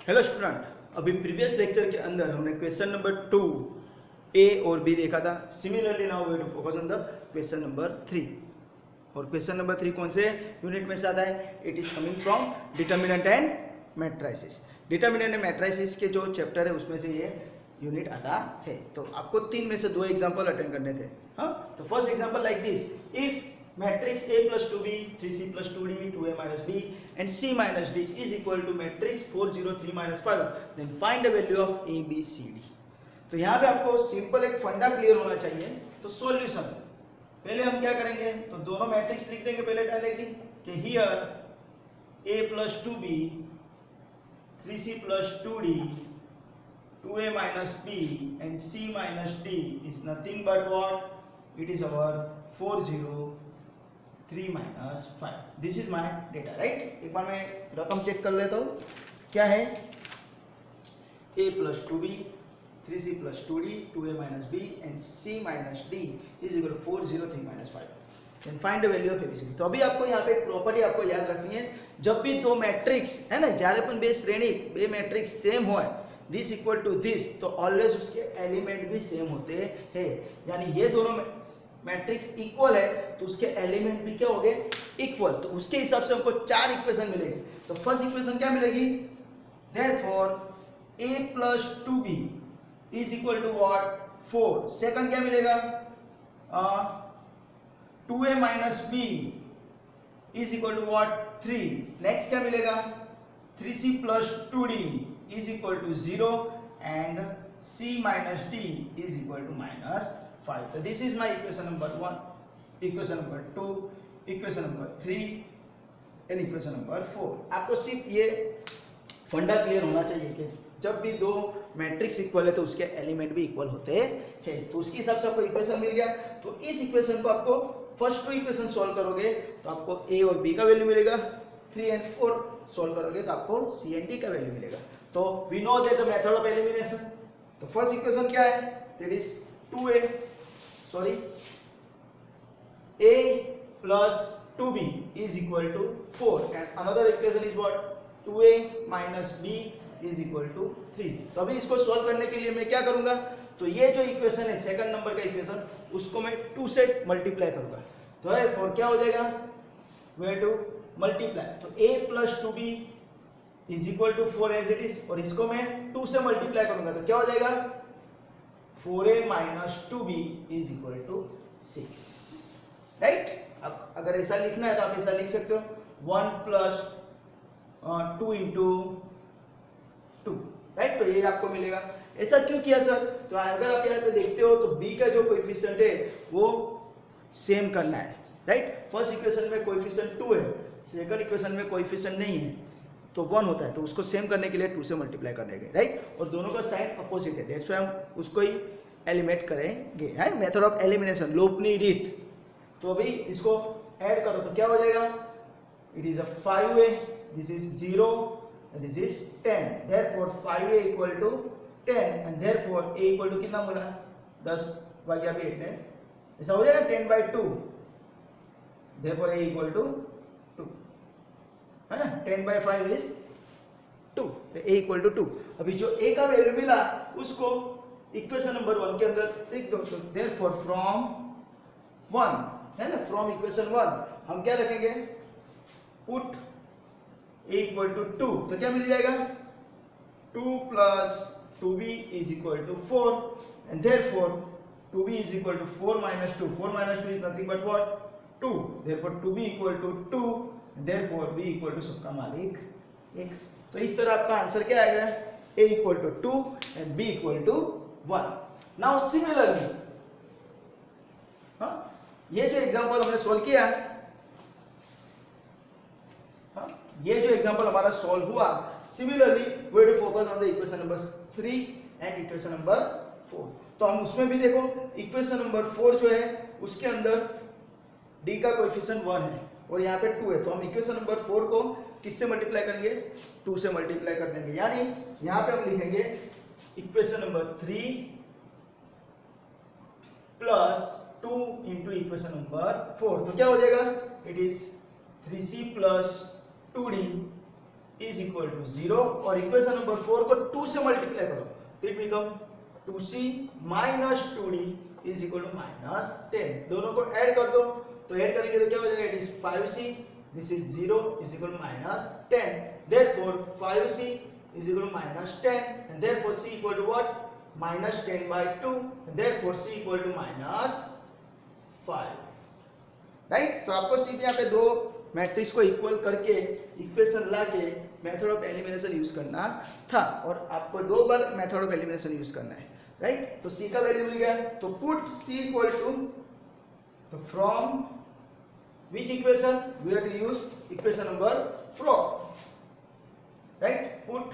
Hello student, अभी previous lecture के अंदर हमने क्वेश्चन नंबर 2 ए और बी देखा था। Similarly now we will focus on the question number 3। और क्वेश्चन नंबर 3 कौन से यूनिट में से आता है? It is coming from determinant and matrices. Determinant and matrices के जो चैप्टर है उसमें से ये यूनिट आता है। तो आपको 3 में से 2 एग्जांपल अटेंड करने थे। हाँ, तो first example like this, if matrix A plus 2B, 3C plus 2D, 2A minus B and C minus D is equal to matrix 4 0 3 minus 5, then find the value of A, B, C, D। तो यहाँ पे आपको simple एक फंडा clear होना चाहिए। तो solution पहले हम क्या करेंगे, तो दोनों मैट्रिक्स लिख देंगे पहले डायरेक्टली कि here A plus 2B, 3C plus 2D, 2A minus B and C minus D is nothing but what? It is our 4 0 3 minus 5। This is my data, right. एक बार मैं रकम चेक कर लेता हूँ। क्या है? a plus 2b, 3c plus 2d, 2a minus b and c minus d is equal to 4 0 3 minus 5। Then find the value of ABCD। तो अभी आपको यहाँ पे एक प्रॉपर्टी आपको याद रखनी है, जब भी दो मैट्रिक्स है ना, જ્યારે પણ બે શ્રેણી બે मैट्रिक्स सेम હોય, दिस इक्वल टू दिस, तो ऑलवेज उसके एलिमेंट भी सेम होते हैं। यानी ये दोनों मैट्रिक्स इक्वल है तो उसके एलिमेंट भी क्या हो गए? इक्वल। तो उसके हिसाब से हमको 4 इक्वेशन मिलेगी। तो फर्स्ट इक्वेशन क्या मिलेगी? Therefore a plus 2b is equal to what? 4। Second क्या मिलेगा? 2a minus b is equal to what? 3। Next क्या मिलेगा? 3c plus 2d is equal to 0 and c minus d is equal to minus 5। तो this is my equation number 1, equation number 2, equation number 3 and equation number 4। आपको सिर्फ ये फंडा clear होना चाहिए कि जब भी दो मैट्रिक्स इक्वल है तो उसके एलिमेंट भी इक्वल होते हैं। तो उसके हिसाब से आपको इक्वेशन मिल गया। तो इस इक्वेशन को आपको फर्स्ट 2 इक्वेशन सॉल्व करोगे तो आपको a और b का वैल्यू मिलेगा। 3 एंड 4 सॉल्व करोगे तो आपको c एंड d का वैल्यू मिलेगा। तो we know that the method of elimination. तो फर्स्ट इक्वेशन क्या है? That is 2a plus 2b is equal to 4 and another equation is what? 2a minus b is equal to 3। तो अभी इसको solve करने के लिए मैं क्या करूंगा, तो ये जो इक्वेशन है सेकंड नंबर का इक्वेशन, उसको मैं 2 से मल्टीप्लाई करूंगा। तो है और क्या हो जाएगा? We have to multiply. तो a plus 2b is equal to 4 as it is, और इसको मैं 2 से मल्टीप्लाई करूंगा तो क्या हो जाएगा? 4a minus 2b is equal to 6, right. अब अगर ऐसा लिखना है तो आप ऐसा लिख सकते हो 1 plus 2 into 2, राइट। तो ये आपको मिलेगा। ऐसा क्यों किया सर? तो अगर आप यहाँ पे देखते हो तो b का जो कोएफिशिएंट है वो सेम करना है, राइट। फर्स्ट इक्वेशन में कोएफिशिएंट 2 है, सेकंड इक्वेशन में कोएफिशिएंट नहीं है तो 1 होता है, तो उसको सेम करने के लिए 2 से मल्टीप्लाई करने के, राइट। और दोनों का साइन अपोजिट है, दैट्स व्हाई हम उसको ही एलिमिनेट करेंगे, है मेथड ऑफ एलिमिनेशन, लोपनी रीत। तो अभी इसको ऐड करो तो क्या हो जाएगा? It is a 5a, this is 0 and this is 10, therefore 5a equal to 10 and therefore a equal to कितना मिला? 10 भाग्या 8 है, ऐसा हो जाएगा 10/2, देयरफॉर a इक्वल टू 2, है ना। 10/5 इज 2, तो a इक्वल टू 2। अभी जो a का वैल्यू मिला उसको इक्वेशन नंबर 1 के अंदर लिख दो। तो देयरफॉर फ्रॉम 1, है ना, फ्रॉम इक्वेशन 1 हम क्या रखेंगे? पुट a इक्वल टू 2, तो क्या मिल जाएगा? 2 plus 2b is equal to 4 and therefore 2b is equal to 4 minus 2, 4 minus 2 is nothing but what? 2, therefore 2b equal to 2 and therefore b equal to सबका मालिक 1। तो इस तरह आपका आंसर क्या आएगा? a equal to 2 and b equal to 1। now similarly, हाँ, ये जो एग्जांपल हमने सॉल्व किया, हाँ, ये जो एग्जांपल हमारा सॉल्व हुआ, similarly we have to focus on the equation number 3 and equation number 4। तो हम उसमें भी देखो इक्वेशन नंबर 4 जो है उसके अंदर d का कोएफिशिएंट 1 है और यहाँ पे 2 है, तो हम इक्वेशन नंबर 4 को किससे मल्टीप्लाई करेंगे? 2 से मल्टीप्लाई कर देंगे। यानी यहाँ पे हम लिखेंगे equation number 3 plus 2 into equation number 4, तो क्या हो जाएगा? It is 3c plus 2d is equal to 0 और इक्वेशन नंबर 4 को 2 से मल्टीप्लाई करो तो it become 2c minus 2d is equal to minus 10। दोनों को ऐड कर दो तो ऐड करेंगे तो क्या हो जाएगा, it is 5c, this is 0 is equal to minus 10, therefore 5c is equal to minus 10 and therefore c equal to what, minus 10 by 2 and therefore c equal to minus 5, right. तो आपको सिर्फ यहाँ पे दो मैट्रिक्स को equal करके equation लाके method of elimination use करना था और आपको दो बार मेथड ऑफ एलिमिनेशन यूज करना है, राइट। तो c का वैल्यू मिल गया तो पुट c इक्वल टू, तो from which equation we have to use equation number 4, right. Put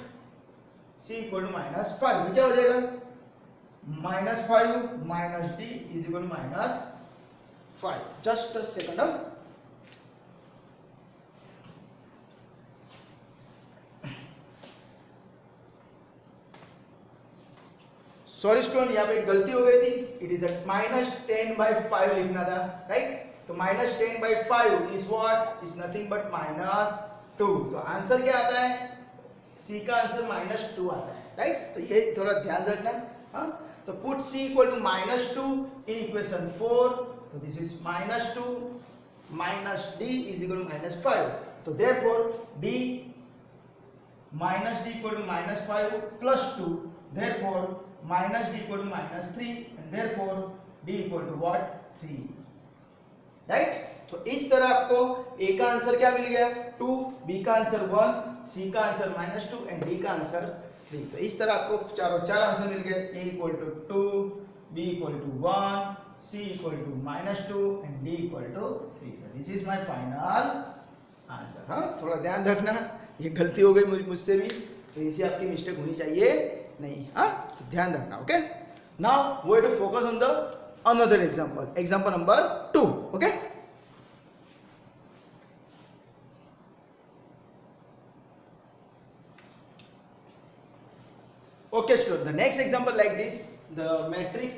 c equal to minus 5, क्या हो जाएगा, minus 5 minus d is equal to minus 5। Just a second, sorry student यहाँ पे गलती हो गई थी, इट इज माइनस 10 बाई 5 लिखना था, राइट। तो minus 10 by 5 is what, is nothing but minus 2। तो आंसर क्या आता है, c का आंसर माइनस 2 आता है, राइट। तो ये थोड़ा ध्यान रखना, हाँ। तो put c equal to minus 2 in equation 4, तो this is minus 2 minus d is equal to minus 5, तो therefore d minus d equal to minus 5 plus 2, therefore minus d equal to minus 3 and therefore d equal to what, 3, right. तो इस तरह आपको a का answer क्या मिल गया, 2, b का answer 1, c का आंसर माइनस 2 एंड d का आंसर 3। तो इस तरह आपको चारों चार आंसर मिल गए, a equal to 2, b equal to 1, c equal to minus 2 and d equal to 3। This is my final answer. हाँ, थोड़ा ध्यान रखना, ये गलती हो गई मुझसे भी, तो इसी आपकी मिस्टेक होनी चाहिए नहीं, हाँ, तो ध्यान रखना, okay. Now we have to focus on the another example, example number 2, okay. Okay student, the next example like this, the matrix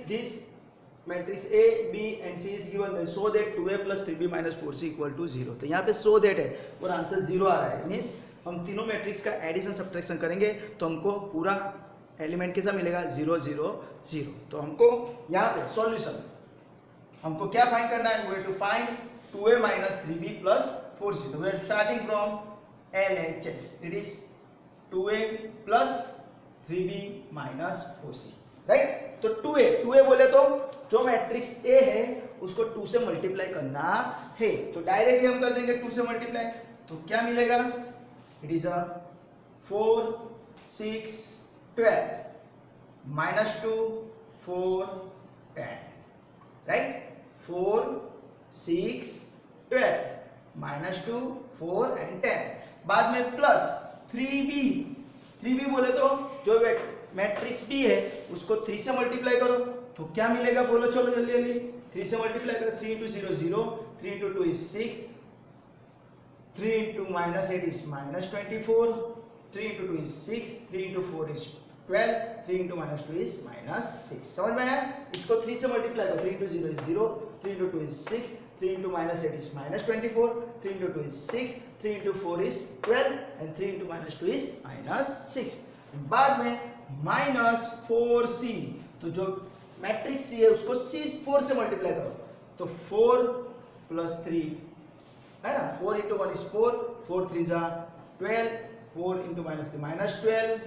A, B and C is given, then show that 2A plus 3B minus 4C equal to 0। तो यहाँ पे show that है और answer 0 आ रहा है, means हम तीनों matrix का एडिशन सब्ट्रैक्शन करेंगे तो हमको पूरा एलिमेंट कैसा मिलेगा, 0 0 0। तो हमको यहाँ पे सॉल्यूशन हमको क्या फाइंड करना है, we have to find 2A minus 3B plus 4C। तो we are starting from LHS, it is 2A plus 3b minus 4c, right. तो 2a बोले तो जो मैट्रिक्स A है उसको 2 से मल्टीप्लाई करना है, तो डायरेक्टली हम कर देंगे 2 से मल्टीप्लाई, तो क्या मिलेगा, it is 4 6 12 minus 2 4 10, right. 4 6 12 minus 2 4 and 10, बाद में प्लस 3b बोले तो जो मैट्रिक्स B है उसको 3 से मल्टीप्लाई करो तो क्या मिलेगा, बोलो चलो जल्दी जल्दी, 3 से मल्टीप्लाई करो, 3 into 0 0, 3 into 2 is 6, 3 into minus 8 is minus 24, 3 into 2 is 6, 3 into 4 is 12, 3 into minus 2 is minus 6। समझ में आया, इसको 3 से मल्टीप्लाई करो, 3 into 0 is 0, 3 into 2 is 6, 3 into minus 8 is minus 24, 3 into 2 is 6, 3 into 4 is 12 and 3 into minus 2 is minus 6। बाद में minus 4c, तो जो मैट्रिक्स C है उसको 4 से मल्टीप्लाई करो तो 4 plus 3 है ना, 4 into 1 is 4, 4 3s are 12, 4 into minus 3 minus 12,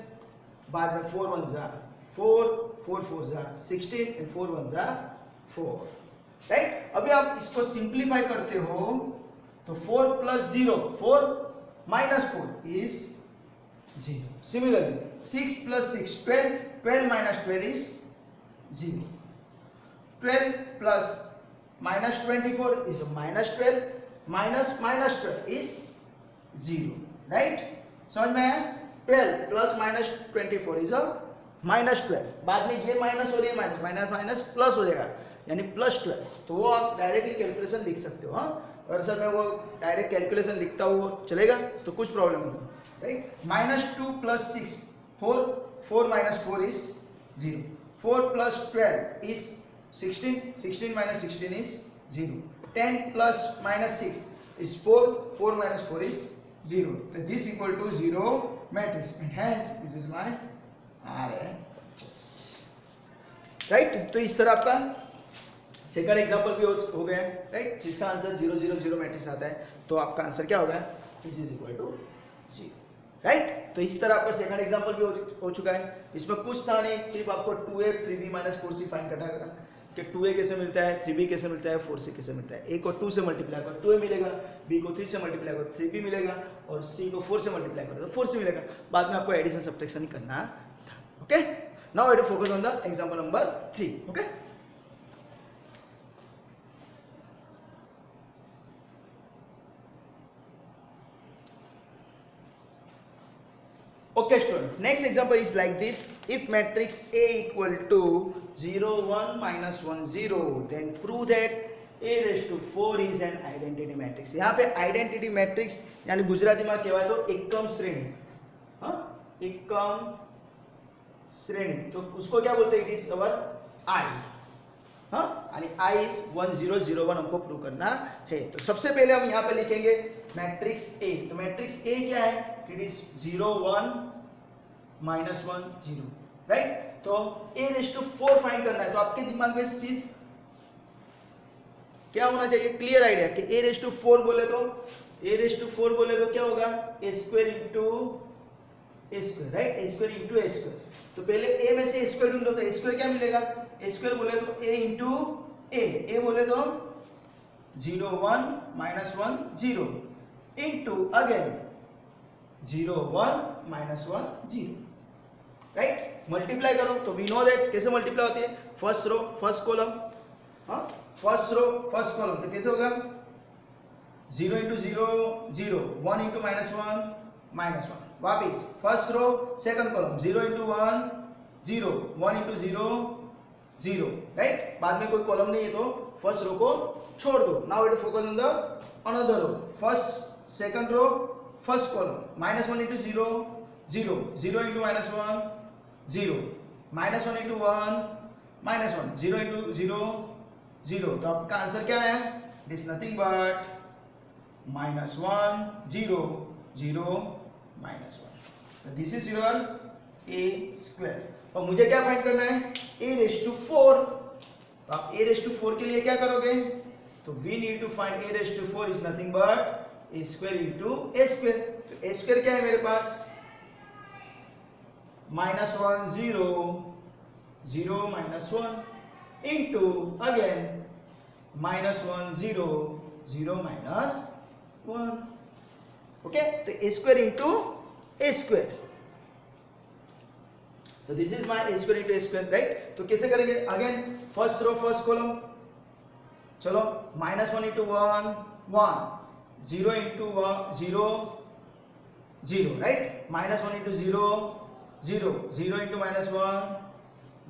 बाद में 4 1s are 4, 4 4s are 16 and 4 1s are 4, right. अभी आप इसको सिंप्लीफाई करते हो तो 4 plus 0 4 minus 4 is 0। Similarly 6 plus 6 12, 12 minus 12 is 0, 12 plus minus 24 is minus 12, minus 12 is 0, right। समझ में आया, 12 plus minus 24 is a minus 12, बाद में ये माइनस हो रही है, माइनस माइनस माइनस प्लस हो जाएगा यानी प्लस 12, तो वो आप डायरेक्टली कैलकुलेशन लिख सकते हो। हाँ, अगर सर मैं वो डायरेक्ट कैलकुलेशन लिखता हूँ चलेगा तो कुछ प्रॉब्लम नहीं, right. Minus 2 plus 6 4, 4 minus 4 is 0, 4 plus 12 is 16, 16 minus 16 is 0, 10 plus minus 6 is 4, 4 minus 4 is 0. So this equal to 0 matrix and hence this is my RHS. Right, तो इस तरह आपका सेकंड एग्जांपल भी हो गया, राइट, जिसका आंसर 0 0 0 मैट्रिक्स आता है, तो आपका आंसर क्या होगा, this is equal to 0, right. तो इस तरह आपका सेकंड एग्जांपल भी हो चुका है। इसमें कुछ था नहीं, सिर्फ आपको 2a 3b - 4c फाइंड करना था कि 2a कैसे मिलता है, 3b कैसे मिलता है, 4c कैसे मिलता है। a को 2 से मल्टीप्लाई करो 2a मिलेगा, b को 3 से मल्टीप्लाई करो 3b मिलेगा और c को 4 से मल्टीप्लाई करो तो 4c मिलेगा। बाद में आपको एडिशन सब्ट्रैक्शन करना था। Okay, now I will focus on the example number 3। Okay, okay student, next example is like this. If matrix A equal to 0 1 minus 1 0, then prove that A raised to 4 is an identity matrix. यहाँ पे identity matrix यानी गुजराती में कहवाय तो एकम श्रेणी, हाँ, एकम श्रेणी, तो उसको क्या बोलते हैं, इट इज अवर I, हाँ, यानी I is 1 0 0 1 हमको प्रूव करना है। तो सबसे पहले हम यहाँ पे लिखेंगे मैट्रिक्स A। तो मैट्रिक्स A क्या है, इट इज 0 1 minus 1 0, राइट। तो A रेज़ टू 4 फाइंड करना है, तो आपके दिमाग में सिर्फ क्या होना चाहिए, क्लियर आइडिया कि A रेज़ टू 4 बोले तो क्या होगा, A square into A square, right, A square into A square. तो पहले A में से A स्क्वायर ढूंढो, तो A स्क्वायर क्या मिलेगा, A स्क्वायर बोले तो A इंटू A बोले तो 0 1 minus 1 0 into again 0 1 minus 1 0, right. Multiply करो तो वी नो दैट कैसे मल्टीप्लाई होती है, फर्स्ट रो फर्स्ट कॉलम, हाँ, फर्स्ट रो फर्स्ट कॉलम, तो कैसे होगा 0 इंटू 0 0 1 इंटू -1 -1, वापिस first row second column 0 into 1 0 1 into 0 0, right. बाद में कोई कॉलम नहीं है तो फर्स्ट रो को छोड़ दो। Now it focus on the another row, first second row first column -1 into 0 0 0 into -1 0 -1 into 1 -1 0 into 0 0, तो आपका आंसर क्या है, it is nothing but -1 0 0 -1। This is your A square. और मुझे क्या फाइंड करना है, A रेज़ टू 4। तो आप A रेज़ टू 4 के लिए क्या करोगे, तो we need to find A raise to 4 is nothing but A square into A square. तो A स्क्वायर क्या है मेरे पास, -1 0 0 -1 इंटू अगेन -1 0 0 -1, ओके। तो A square into A square, तो this is my A square into A square, right. तो कैसे करेंगे, again first row first column, चलो -1 into 1 1 0 into 0 0, right, -1 into 0 0 0 into -1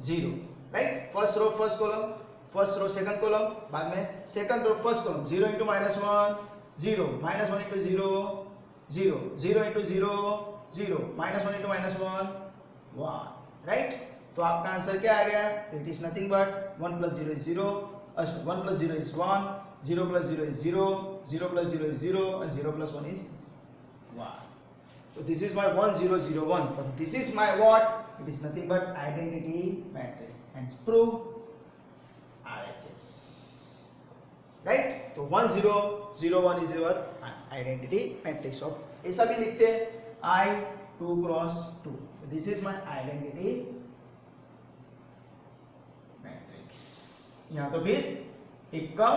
0, right. First row first column, first row second column, बाद में second row first column 0 into -1 0 -1 into 0 0 0 into 0 0 -1 into -1 1, right. तो आपका answer क्या आ गया, it is nothing but 1 + 0 is 0, 1 + 0 is 1, 0 + 0 is 0, 0 + 0 is 0, and 0 + 1 is 1. So this is my 1 0 0 1. But this is my what? It is nothing but identity matrix. And prove RHS. Right? So 1 0 0 1 is your identity matrix. So ऐसा भी लिखते हैं I 2 × 2. So this is my identity matrix. यहाँ तो फिर एक कम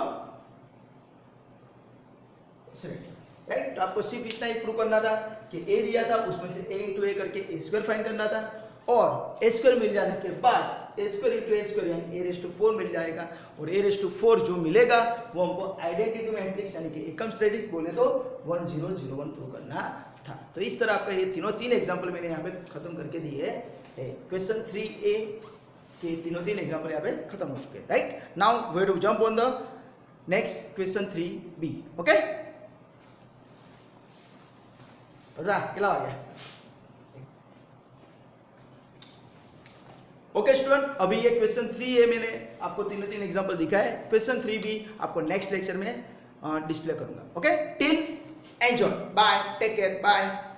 right. तो आपको सिर्फ इतना ही प्रूव करना था कि A दिया था, उसमें से A इंटू A करके A स्क्वायर फाइंड करना था, और A स्क्वायर मिल जाने के बाद A square into A square यानी A रेज़ टू 4 मिल जाएगा, और A रेज़ टू 4 जो मिलेगा वो हमको आइडेंटिटी मैट्रिक्स यानी कि एकम श्रेणी बोले तो 1 0 0 1 प्रूव करना था। तो इस तरह आपका ये तीन एग्जाम्पल मैंने यहाँ पे खत्म करके दिए है। क्वेश्चन 3A के तीन एग्जाम्पल यहाँ पे खत्म हो चुके हैं, right. Now we to jump on the next question 3B, okay. किला आ गया, ओके स्टूडेंट। अभी ये क्वेश्चन 3A मैंने आपको तीन एग्जांपल दिखा है, क्वेश्चन 3B आपको नेक्स्ट लेक्चर में डिस्प्ले करूंगा, okay. Till enjoy, bye, take care, bye.